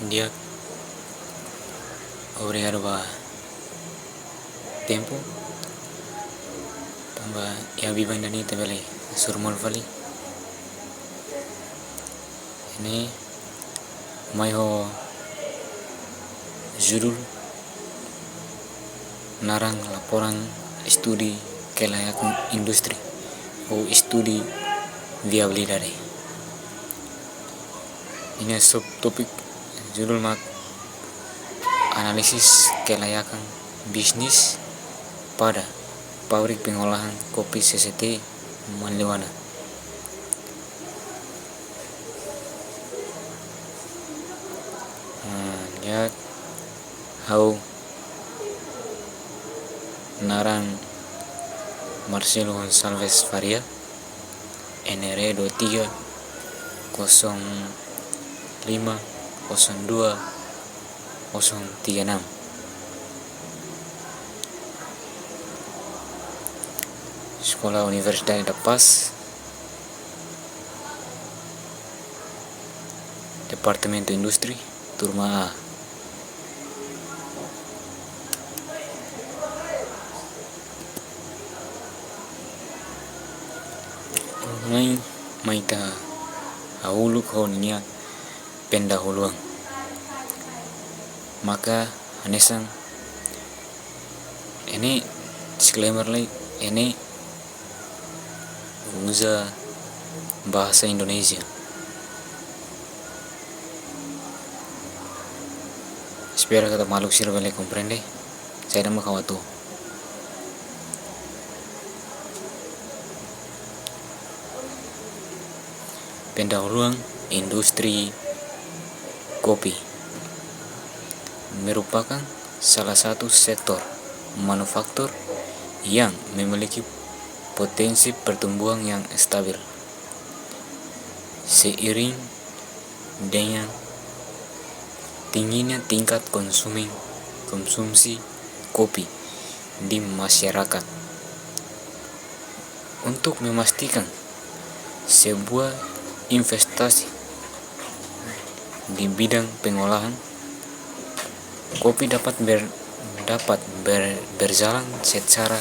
dia obrigado ba tempo tamba ya biban dani tebele surmol vali ini mai ho judul narang laporan studi kelayakan industri atau studi viabilidade. Ini subtopik judul mak analisis kelayakan bisnis pada pabrik pengolahan kopi CCT Manlewana. Ya how narang Marcelo Gonçalves Faria NRE 23 05 02 036 Sekolah Universidade da Paz, Departamento Industri, Turma A. Maita hauluk honia pendahuluan. Maka anesan ini disclaimer lagi, ini usa bahasa Indonesia. Espero que maluk sirva le comprende. Saya nama kawatu. Pendahuluan industri kopi merupakan salah satu sektor manufaktur yang memiliki potensi pertumbuhan yang stabil. Seiring dengan tingginya tingkat konsumsi kopi di masyarakat. Untuk memastikan sebuah investasi di bidang pengolahan kopi dapat berjalan secara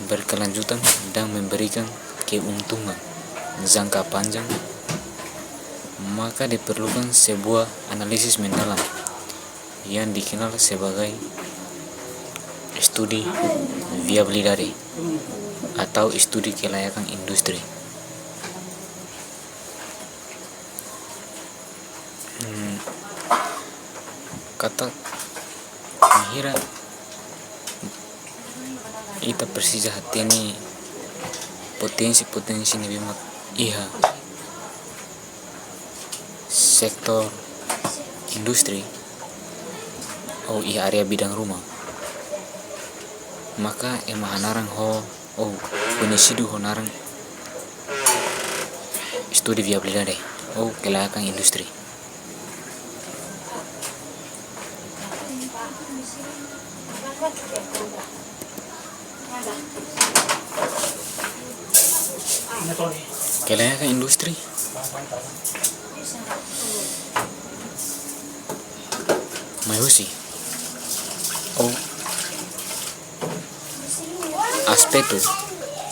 berkelanjutan dan memberikan keuntungan jangka panjang, maka diperlukan sebuah analisis mendalam yang dikenal sebagai studi viabilidade atau studi kelayakan industri. Kata mengira ita persija hatiani potensi nih bimak iha sektor industri atau iha area bidang rumah, maka emahanarang ho penisidu honarang studi viabilidade kelayakan industri. Kelayakan industri mayusi aspektu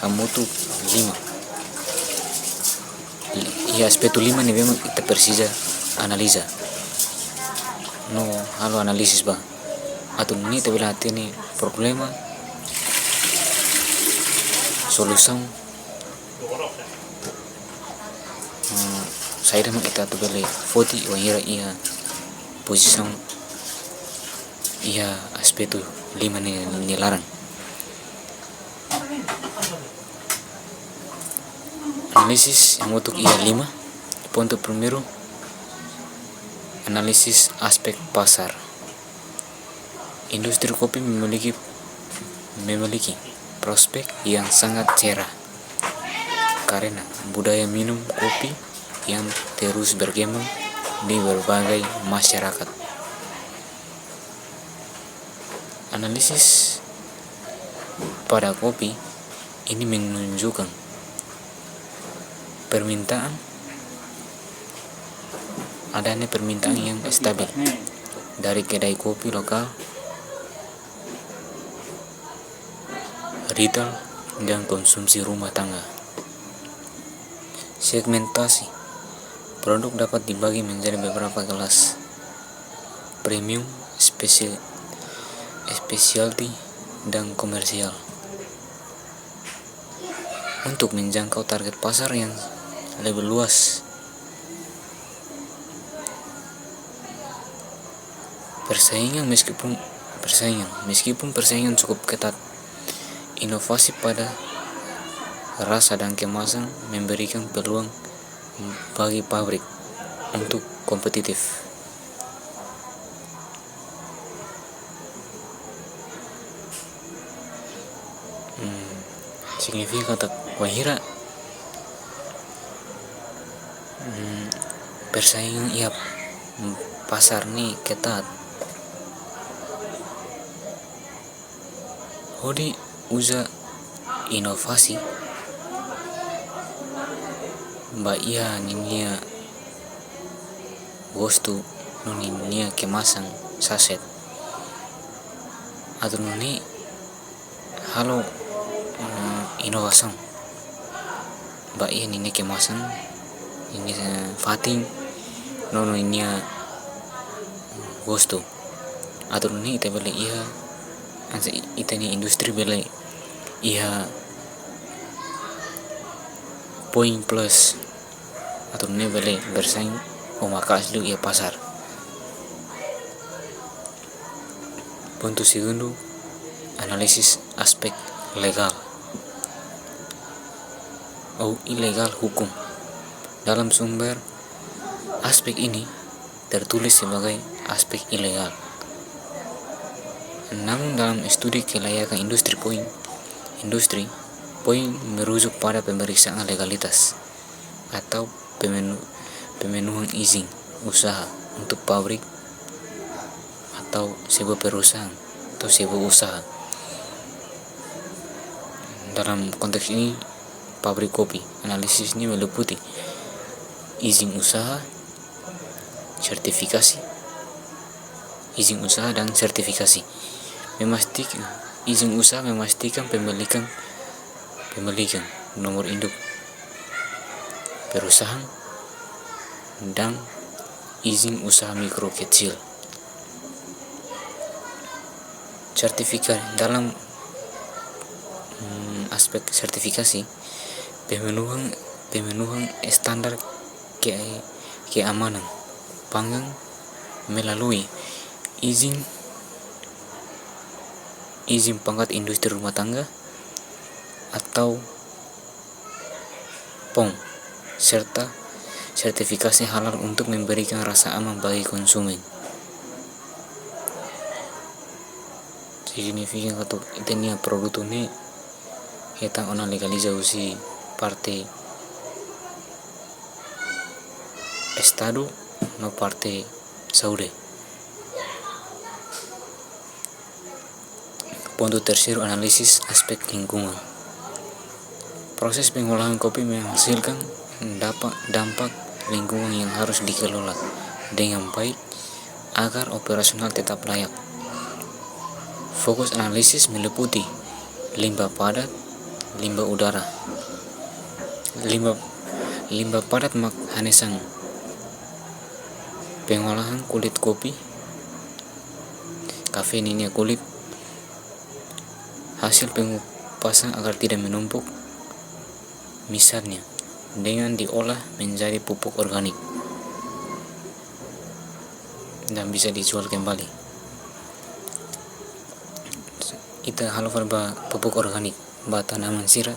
hamutu 5 aspektu 5 nih memang kita persija analisa no halo analisis ba atau ini terbelah hati ini problema solusi saya dah kita tu beli foti wangira ia posisi ia aspek tu 5 ni larang analisis yang untuk ia 5 ponto primero analisis aspek pasar. Industri kopi memiliki prospek yang sangat cerah karena budaya minum kopi yang terus berkembang di berbagai masyarakat. Analisis pada kopi ini menunjukkan permintaan adanya permintaan yang stabil dari kedai kopi lokal, retail, dan konsumsi rumah tangga. Segmentasi produk dapat dibagi menjadi beberapa kelas: premium, specialty, dan komersial. Untuk menjangkau target pasar yang lebih luas, meskipun persaingan cukup ketat, inovasi pada rasa dan kemasan memberikan peluang bagi pabrik untuk kompetitif. Signifikan kata wahira persaingan pasar nih ketat. Hodi uza inovasi ba iya ninia gostu ninia kemasan saset atau nuni halo inovasi ba iya ninia kemasan ini fating nono inia gostu atau nuni ite beli iya itani industri beli iya poin plus atau ini beli bersaing memakas dulu iya pasar. Punto segundo, analisis aspek legal atau ilegal hukum. Dalam sumber, aspek ini tertulis sebagai aspek ilegal. Namun dalam studi kelayakan industri poin merujuk pada pemeriksaan legalitas atau pemenuhan izin usaha untuk pabrik atau sebuah perusahaan atau sebuah usaha. Dalam konteks ini pabrik kopi, analisis ini meliputi izin usaha, dan sertifikasi. Izin usaha memastikan pemilikan nomor induk perusahaan dan izin usaha mikro kecil. Sertifikat dalam aspek sertifikasi pemenuhan standar keamanan pangan melalui izin pangkat industri rumah tangga atau POM, serta sertifikasi halal untuk memberikan rasa aman bagi konsumen. Signifikan atau itenia produto ne hetang ona legalizasi parte estado no parte saúde. Punto tercero, analisis aspek lingkungan. Proses pengolahan kopi menghasilkan dampak lingkungan yang harus dikelola dengan baik agar operasional tetap layak. Fokus analisis meliputi limbah padat, limbah udara, limbah padat hanesan, pengolahan kulit kopi, kafeinnya kulit, hasil pengupasan agar tidak menumpuk, misalnya dengan diolah menjadi pupuk organik dan bisa dijual kembali. Ita halofal ba pupuk organik ba tanaman sira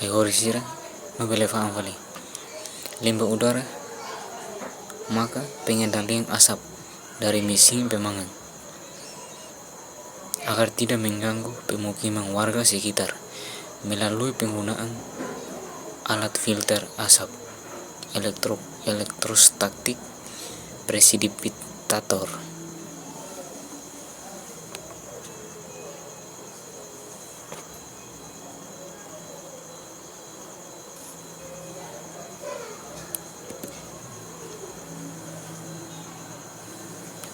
hori sira mabele faam vali limbah udara, maka pengendalian asap dari mesin pemangan agar tidak mengganggu pemukiman warga sekitar melalui penggunaan alat filter asap elektrostatik precipitator.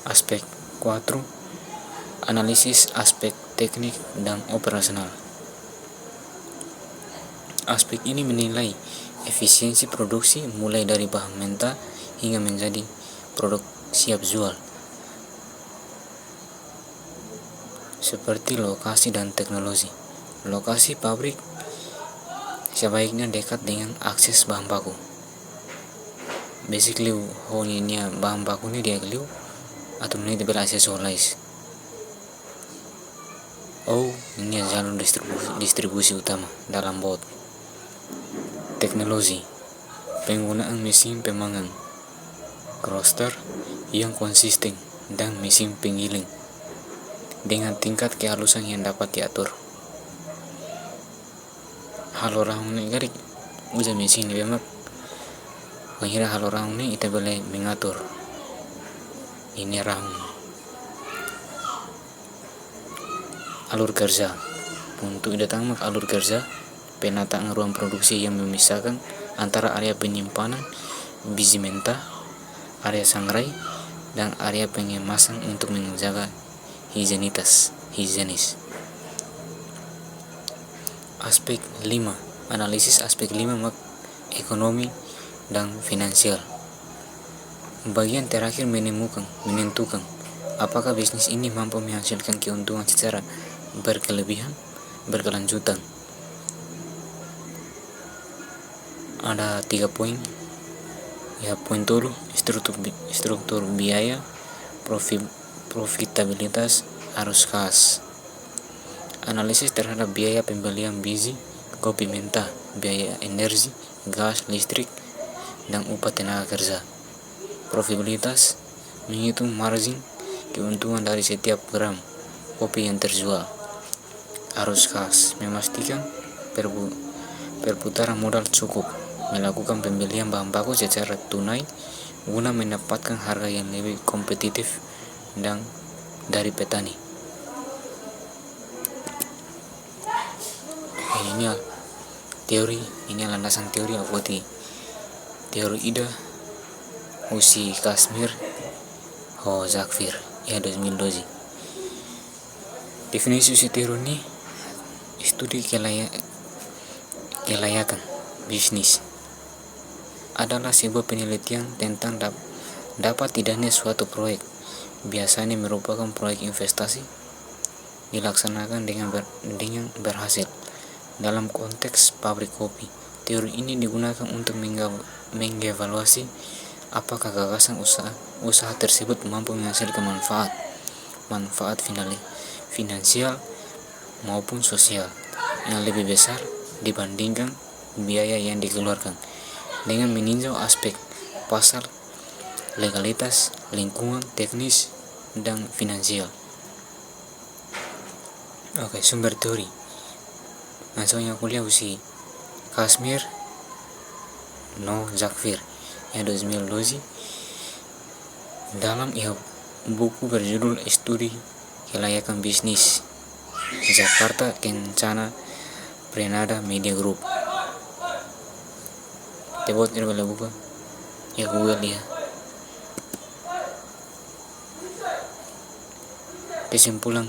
Aspek 4, analisis aspek teknik dan operasional. Aspek ini menilai efisiensi produksi mulai dari bahan mentah hingga menjadi produk siap jual, seperti lokasi dan teknologi. Lokasi pabrik sebaiknya dekat dengan akses bahan baku. Basically, honinya bahan baku ini dia liu atau menit berakses olais. Ini jalur distribusi utama dalam bot. Teknologi, penggunaan mesin pemanggang, roaster yang konsisten, dan mesin penggiling dengan tingkat kehalusan yang dapat diatur. Halorang ini garik uja mesin bemak mengira halorang ini kita boleh mengatur ini rahang. Alur kerja, untuk datang alur kerja, penataan ruang produksi yang memisahkan antara area penyimpanan biji mentah, area sangrai, dan area pengemasan untuk menjaga higienis. Aspek 5, analisis aspek 5 ekonomi dan finansial. Bagian terakhir menentukan apakah bisnis ini mampu menghasilkan keuntungan secara berkelanjutan. Ada 3 poin. Poin dulu, struktur biaya, profitabilitas, arus kas. Analisis terhadap biaya pembelian biji kopi mentah, biaya energi, gas, listrik, dan upah tenaga kerja. Profitabilitas menghitung margin keuntungan dari setiap gram kopi yang terjual. Arus kas memastikan perputaran modal cukup, melakukan pembelian bahan baku secara tunai guna mendapatkan harga yang lebih kompetitif dan dari petani. Ini teori, ini landasan teori akuti. Teori Ida Usi Kashmir Ho Zakfir 2012. Definisi teori ini studi kelayakan bisnis adalah sebuah penelitian tentang dapat tidaknya suatu proyek, biasanya merupakan proyek investasi, dilaksanakan dengan berhasil. Dalam konteks pabrik kopi, teori ini digunakan untuk mengevaluasi apakah gagasan usaha tersebut mampu menghasilkan manfaat finansial maupun sosial yang lebih besar dibandingkan biaya yang dikeluarkan, dengan meninjau aspek pasar, legalitas, lingkungan, teknis, dan finansial. Sumber teori. Masuknya kuliah Usi Kashmir No Zakfir 2012 dalam buku berjudul Studi Kelayakan Bisnis, Jakarta Kencana Prenada Media Group. Tebot ini boleh buka Google ya. Kesimpulan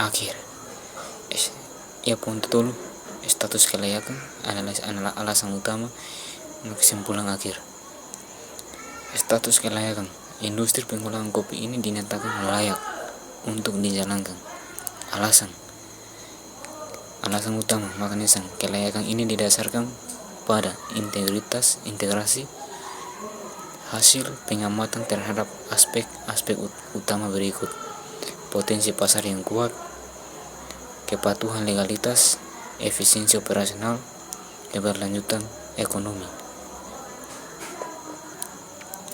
akhir. Punto dulu, status kelayakan adalah alasan utama. Kesimpulan akhir. Status kelayakan industri pengolahan kopi ini dinyatakan layak untuk dijalankan. Alasan utama mekanisme kelayakan ini didasarkan pada integrasi hasil pengamatan terhadap aspek utama berikut: potensi pasar yang kuat, kepatuhan legalitas, efisiensi operasional, keberlanjutan ekonomi.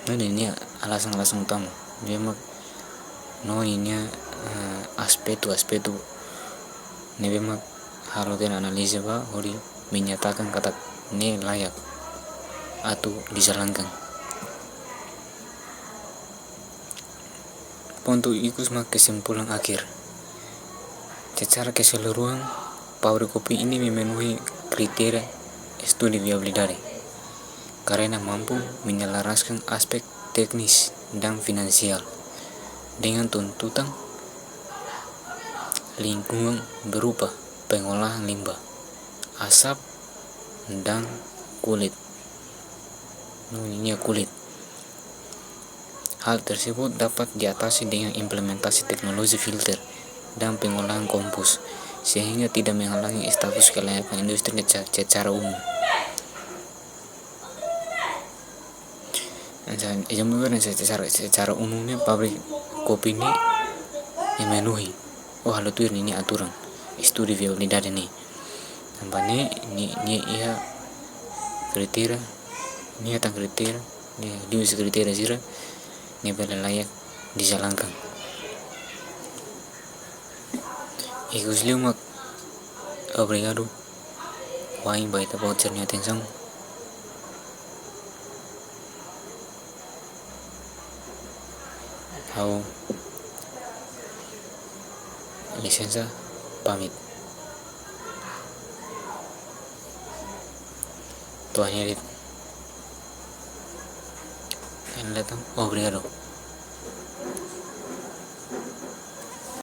Ini alasan utama. Memang ini aspek memang harus dianalisa hori menyatakan kata ini layak atau dijalankan. Untuk ikut kesimpulan akhir. Secara keseluruhan, pabrik kopi ini memenuhi kriteria studi viabilitas karena mampu menyelaraskan aspek teknis dan finansial dengan tuntutan lingkungan berupa pengolahan limbah, asap, dan kulit. Hal tersebut dapat diatasi dengan implementasi teknologi filter dan pengolahan kompos, sehingga tidak menghalangi status kelayakan industri secara umum. Secara umumnya pabrik kopi ini memenuhi hal itu ini aturan studi viabilidade ini. Tampaknya ini ia kriteria ini atas kriteria di kriteria sira ini boleh layak dijalankan. Ikus liumak obrigado. Wain baita vouchernya atenção. Au licensa pamit. Tuhan Yerit. Obrigado.